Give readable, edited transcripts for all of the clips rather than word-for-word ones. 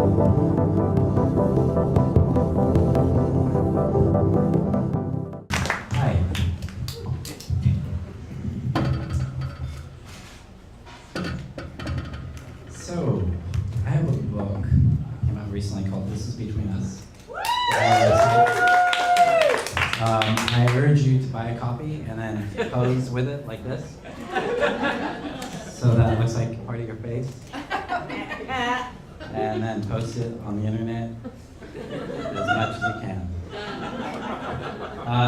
Hi. So, I have a book came out recently called This Is Between Us. I urge you to buy a copy and then pose with it like this. So that it looks like part of your face. And then post it on the internet as much as you can.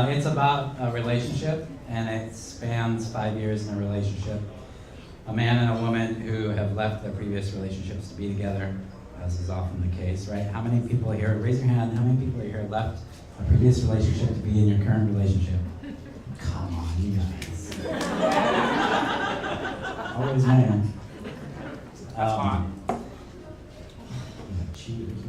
It's about a relationship, and it spans 5 years in a relationship. A man and a woman who have left their previous relationships to be together, as is often the case, right? How many people here, raise your hand, how many people here left a previous relationship to be in your current relationship? Come on, you guys. Always man. That's hot. Cheaters.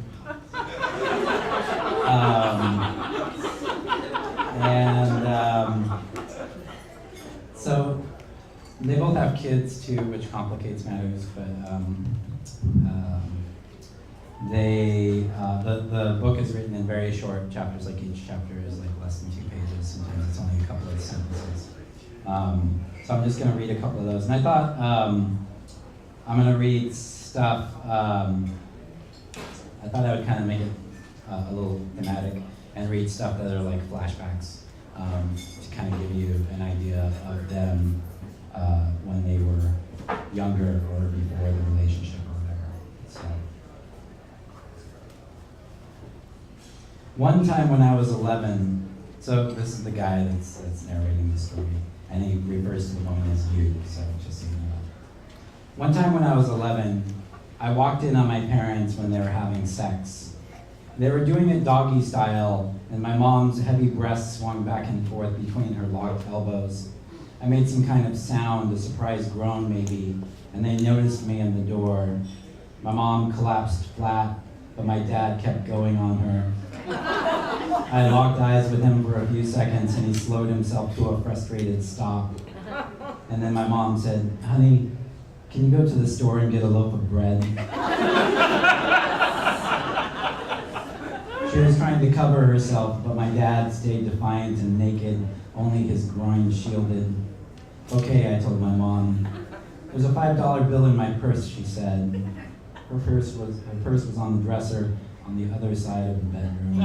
So they both have kids too, which complicates matters. But the book is written in very short chapters. Like each chapter is like less than 2 pages. Sometimes it's only a couple of sentences. So I'm just going to read a couple of those. And I thought I'm going to read stuff. I thought I would kind of make it a little thematic and read stuff that are like flashbacks to kind of give you an idea of them when they were younger or before the relationship or whatever. So, one time when I was 11, so this is the guy that's narrating the story, and he refers to the woman as you, so just so you know. One time when I was 11, I walked in on my parents when they were having sex. They were doing it doggy style, and my mom's heavy breasts swung back and forth between her locked elbows. I made some kind of sound, a surprised groan maybe, and they noticed me in the door. My mom collapsed flat, but my dad kept going on her. I locked eyes with him for a few seconds, and he slowed himself to a frustrated stop. And then my mom said, "Honey, can you go to the store and get a loaf of bread?" She was trying to cover herself, but my dad stayed defiant and naked, only his groin shielded. "Okay," I told my mom. "There's a $5 bill in my purse," she said. Her purse was on the dresser on the other side of the bedroom.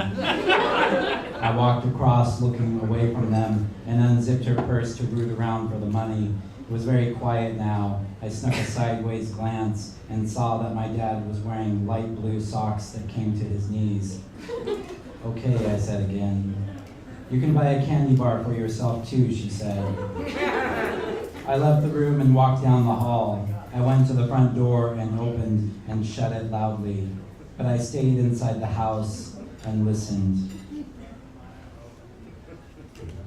I walked across, looking away from them, and unzipped her purse to root around for the money. It was very quiet now. I snuck a sideways glance and saw that my dad was wearing light blue socks that came to his knees. "Okay," I said again. "You can buy a candy bar for yourself too," she said. I left the room and walked down the hall. I went to the front door and opened and shut it loudly, but I stayed inside the house and listened.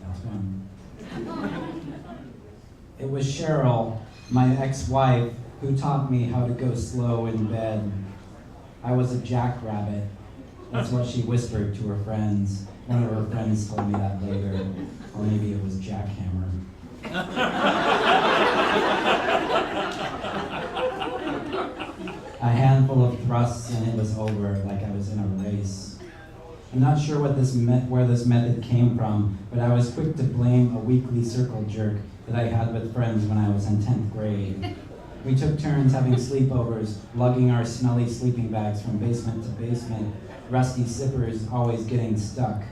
That's one. It was Cheryl, my ex-wife, who taught me how to go slow in bed. I was a jackrabbit. That's what she whispered to her friends. One of her friends told me that later, or maybe it was jackhammer. A handful of thrusts and it was over, like I was in a race. I'm not sure where this method came from, but I was quick to blame a weekly circle jerk that I had with friends when I was in 10th grade. We took turns having sleepovers, lugging our smelly sleeping bags from basement to basement, rusty zippers always getting stuck.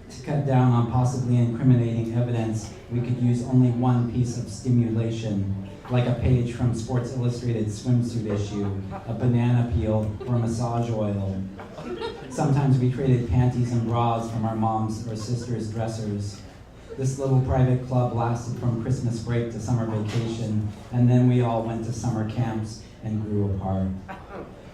To cut down on possibly incriminating evidence, we could use only one piece of stimulation, like a page from Sports Illustrated swimsuit issue, a banana peel, or massage oil. Sometimes we traded panties and bras from our mom's or sister's dressers. This little private club lasted from Christmas break to summer vacation, and then we all went to summer camps and grew apart.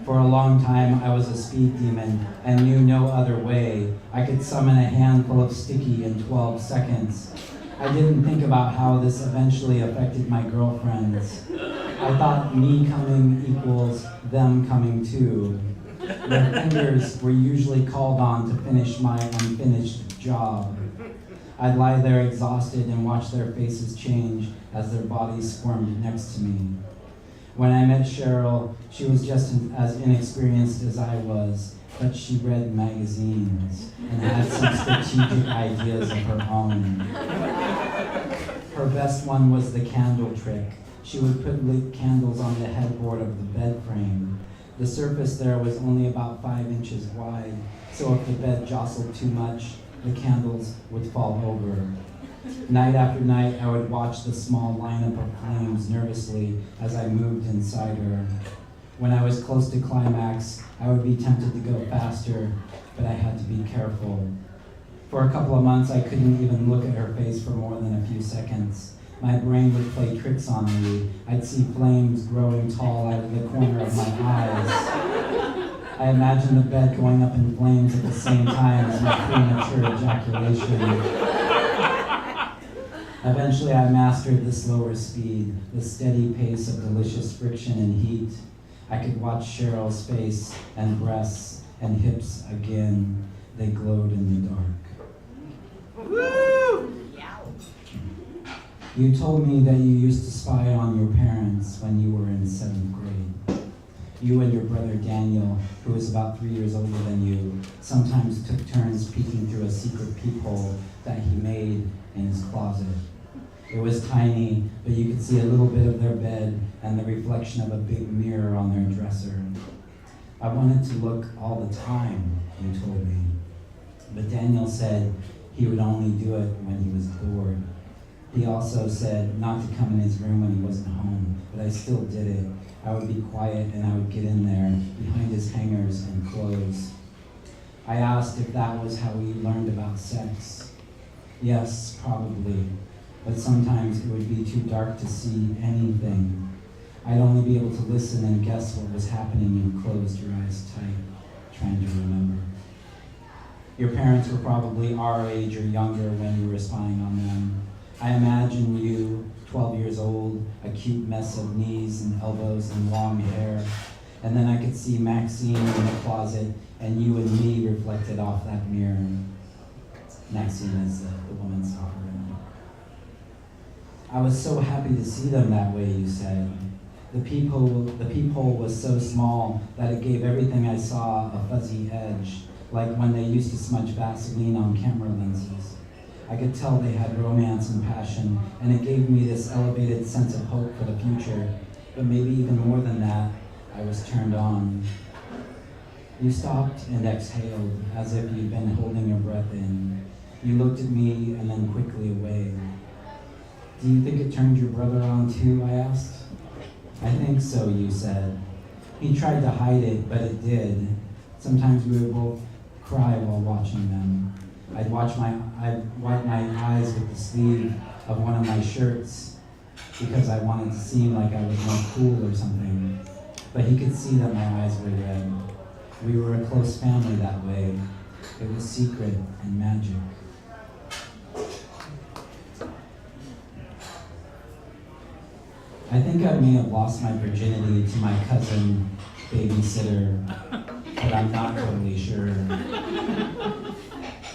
For a long time, I was a speed demon and knew no other way. I could summon a handful of sticky in 12 seconds. I didn't think about how this eventually affected my girlfriends. I thought me coming equals them coming too. Their fingers were usually called on to finish my unfinished job. I'd lie there exhausted and watch their faces change as their bodies squirmed next to me. When I met Cheryl, she was just as inexperienced as I was, but she read magazines and had some strategic ideas of her own. Her best one was the candle trick. She would put lit candles on the headboard of the bed frame. The surface there was only about 5 inches wide, so if the bed jostled too much, the candles would fall over. Night after night, I would watch the small lineup of flames nervously as I moved inside her. When I was close to climax, I would be tempted to go faster, but I had to be careful. For a couple of months, I couldn't even look at her face for more than a few seconds. My brain would play tricks on me. I'd see flames growing tall out of the corner of my eyes. I imagined the bed going up in flames at the same time as my premature ejaculation. Eventually, I mastered the slower speed, the steady pace of delicious friction and heat. I could watch Cheryl's face and breasts and hips again. They glowed in the dark. Woo! You told me that you used to spy on your parents when you were in 7th grade. You and your brother Daniel, who was about 3 years older than you, sometimes took turns peeking through a secret peephole that he made in his closet. It was tiny, but you could see a little bit of their bed and the reflection of a big mirror on their dresser. I wanted to look all the time, you told me. But Daniel said he would only do it when he was bored. He also said not to come in his room when he wasn't home, but I still did it. I would be quiet and I would get in there, behind his hangers and clothes. I asked if that was how we learned about sex. Yes, probably, but sometimes it would be too dark to see anything. I'd only be able to listen and guess what was happening. You closed your eyes tight, trying to remember. Your parents were probably our age or younger when you were spying on them. I imagine you, 12 years old, a cute mess of knees and elbows and long hair. And then I could see Maxine in the closet and you and me reflected off that mirror. Maxine is the woman suffering. I was so happy to see them that way, you said. The peephole was so small that it gave everything I saw a fuzzy edge, like when they used to smudge Vaseline on camera lenses. I could tell they had romance and passion, and it gave me this elevated sense of hope for the future. But maybe even more than that, I was turned on. You stopped and exhaled, as if you'd been holding your breath in. You looked at me and then quickly away. Do you think it turned your brother on too, I asked. I think so, you said. He tried to hide it, but it did. Sometimes we would both cry while watching them. I'd wipe my eyes with the sleeve of one of my shirts because I wanted to seem like I was more cool or something. But he could see that my eyes were red. We were a close family that way. It was secret and magic. I think I may have lost my virginity to my cousin babysitter, but I'm not totally sure.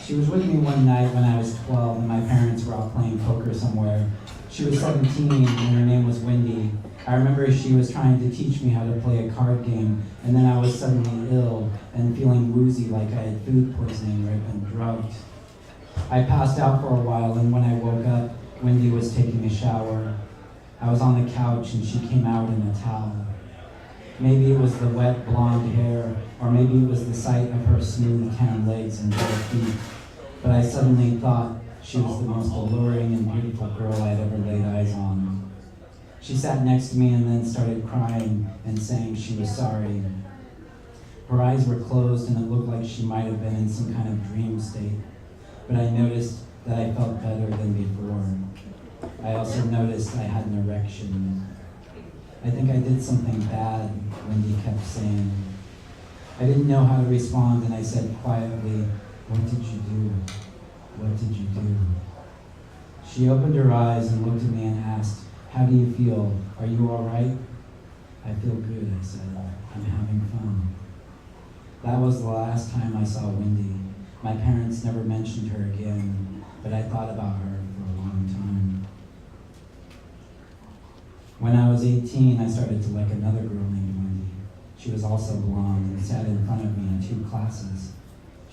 She was with me one night when I was 12 and my parents were out playing poker somewhere. She was 17 and her name was Wendy. I remember she was trying to teach me how to play a card game, and then I was suddenly ill and feeling woozy like I had food poisoning or had been drugged. I passed out for a while, and when I woke up, Wendy was taking a shower. I was on the couch and she came out in a towel. Maybe it was the wet blonde hair, or maybe it was the sight of her smooth tan legs and bare feet. But I suddenly thought she was the most alluring and beautiful girl I'd ever laid eyes on. She sat next to me and then started crying and saying she was sorry. Her eyes were closed and it looked like she might have been in some kind of dream state. But I noticed that I felt better than before. I also noticed I had an erection. I think I did something bad, Wendy kept saying. I didn't know how to respond and I said quietly, "What did you do? What did you do?" She opened her eyes and looked at me and asked, "How do you feel? Are you all right?" "I feel good," I said. "I'm having fun." That was the last time I saw Wendy. My parents never mentioned her again, but I thought about her for a long time. When I was 18, I started to like another girl named Wendy. She was also blonde and sat in front of me in 2 classes.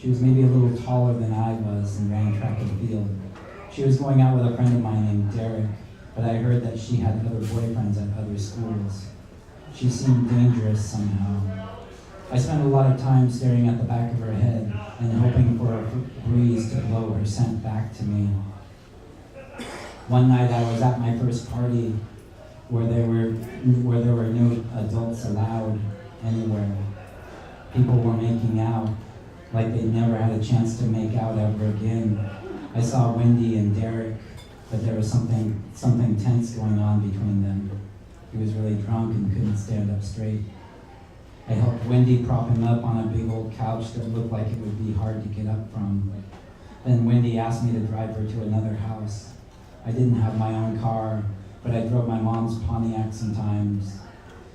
She was maybe a little taller than I was and ran track and field. She was going out with a friend of mine named Derek, but I heard that she had other boyfriends at other schools. She seemed dangerous somehow. I spent a lot of time staring at the back of her head and hoping for a breeze to blow her scent back to me. One night I was at my first party where there were no adults allowed anywhere. People were making out like they never had a chance to make out ever again. I saw Wendy and Derek, but there was something tense going on between them. He was really drunk and couldn't stand up straight. I helped Wendy prop him up on a big old couch that looked like it would be hard to get up from. Then Wendy asked me to drive her to another house. I didn't have my own car, but I drove my mom's Pontiac sometimes.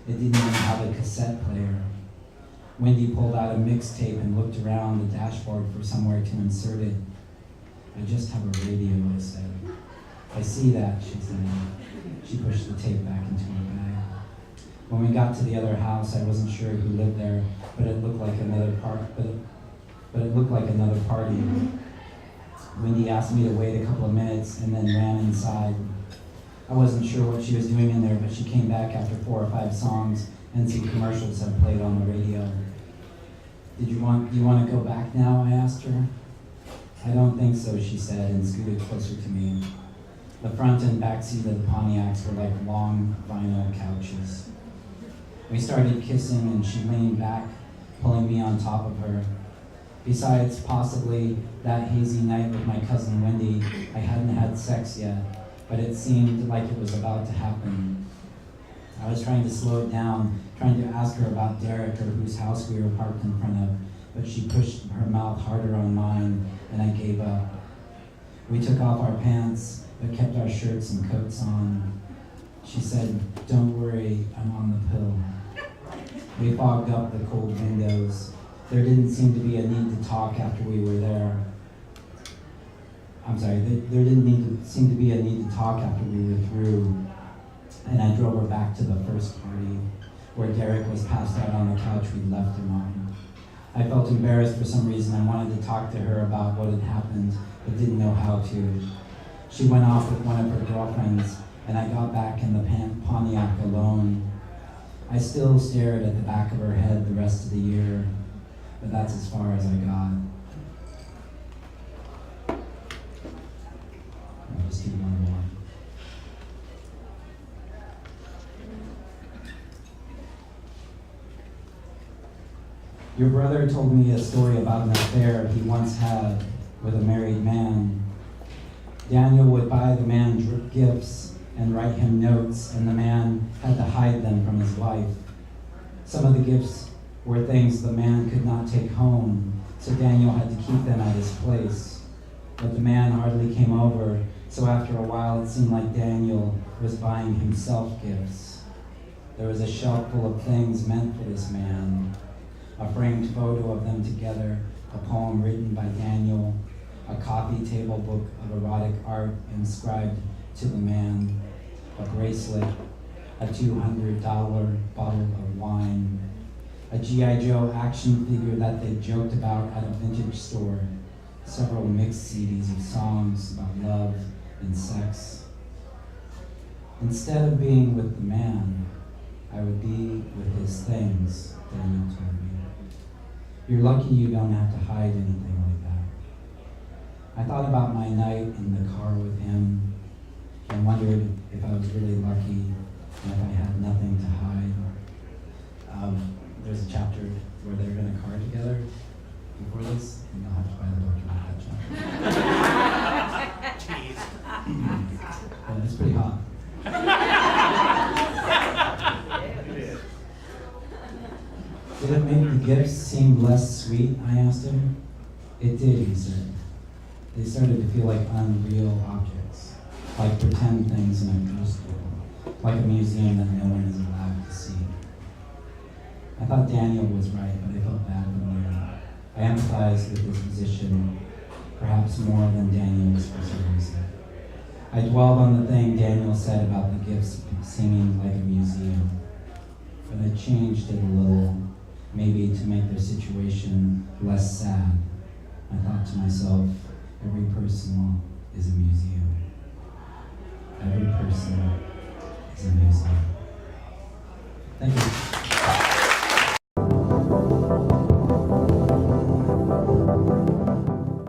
It didn't even have a cassette player. Wendy pulled out a mixtape and looked around the dashboard for somewhere to insert it. I just have a radio, I said. I see that, she said. She pushed the tape back into her bag. When we got to the other house, I wasn't sure who lived there, but it looked like another party. Wendy asked me to wait a couple of minutes and then ran inside. I wasn't sure what she was doing in there, but she came back after 4 or 5 songs and some commercials had played on the radio. Do you want to go back now? I asked her. I don't think so, she said, and scooted closer to me. The front and back seat of the Pontiacs were like long vinyl couches. We started kissing and she leaned back, pulling me on top of her. Besides possibly that hazy night with my cousin Wendy, I hadn't had sex yet, but it seemed like it was about to happen. I was trying to slow it down, trying to ask her about Derek or whose house we were parked in front of, but she pushed her mouth harder on mine, and I gave up. We took off our pants, but kept our shirts and coats on. She said, "Don't worry, I'm on the pill." We fogged up the cold windows. There didn't seem to be a need to talk after we were there. There didn't seem to be a need to talk after we were through. And I drove her back to the first party, where Derek was passed out on the couch we'd left him on. I felt embarrassed for some reason and wanted to talk to her about what had happened, but didn't know how to. She went off with one of her girlfriends, and I got back in the Pontiac alone. I still stared at the back of her head the rest of the year, but that's as far as I got. I'll just do one more. Your brother told me a story about an affair he once had with a married man. Daniel would buy the man gifts and write him notes, and the man had to hide them from his wife. Some of the gifts were things the man could not take home, so Daniel had to keep them at his place. But the man hardly came over, so after a while it seemed like Daniel was buying himself gifts. There was a shelf full of things meant for this man. A framed photo of them together, a poem written by Daniel, a coffee table book of erotic art inscribed to the man, a bracelet, a $200 bottle of wine, a G.I. Joe action figure that they joked about at a vintage store, several mixed CDs of songs about love and sex. Instead of being with the man, I would be with his things, Daniel told me. You're lucky you don't have to hide anything like that. I thought about my night in the car with him and wondered if I was really lucky and if I had nothing to hide. There's a chapter where they're in a car together before this, and you'll have to buy the book to read that chapter. Jeez. It's pretty hot. Did it make the gifts seem less sweet? I asked him. It did, he said. They started to feel like unreal objects, like pretend things in a drugstore, like a museum that no one is allowed to see. I thought Daniel was right, but I felt bad for him. I empathized with his position, perhaps more than Daniel was for some reason. I dwelled on the thing Daniel said about the gifts seeming like a museum, but I changed it a little, maybe to make their situation less sad. I thought to myself, every person is a museum. Every person